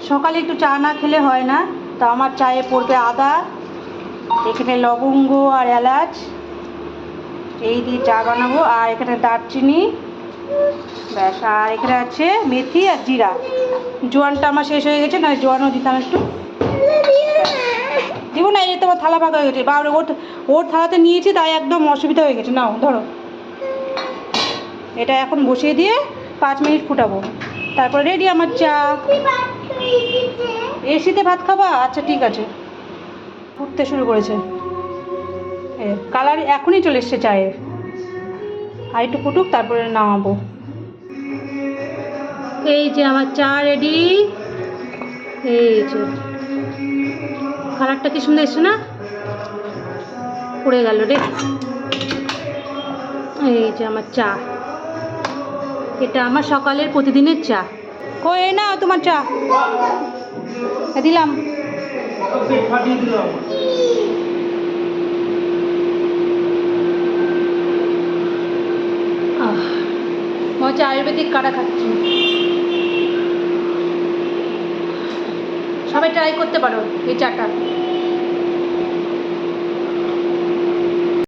সকালে একটু চা না খেলে হয় না। তো আমার চায়ে পড়বে আদা, এখানে লবঙ্গ আর এলাচ, এই দিয়ে চা বানাবো। আর এখানে দারচিনি, ব্যাস। আর এখানে আছে মেথি আর জিরা। জোয়ানটা আমার শেষ হয়ে গেছে, না জোয়ানও দিতাম একটু। দিব না, এই তোমার থালা ফাঁকা হয়ে গেছে। বাবরে, ওর থালাতে নিয়েছি, তাই একদম অসুবিধা হয়ে গেছে। নাও ধরো, এটা এখন বসিয়ে দিয়ে 5 মিনিট ফুটাবো, তারপরে রেডি আমার চা। এসিতে ভাত খাবা? আচ্ছা ঠিক আছে। ফুটতে শুরু করেছে, কালার এখনই চলে এসছে চায়ের। আর একটু ফুটুক, তারপরে নামাবো। এই যে আমার চা রেডি। এই যে কালারটা কি সুন্দর এসছে না? পড়ে গেল রে। এই যে আমার চা, এটা আমার সকালের প্রতিদিনের চা। কই না তোমার চা দিলাম। মনে হচ্ছে আয়ুর্বেদিক কাড়া খাচ্ছি। সবাই ট্রাই করতে পারো এই চাটা।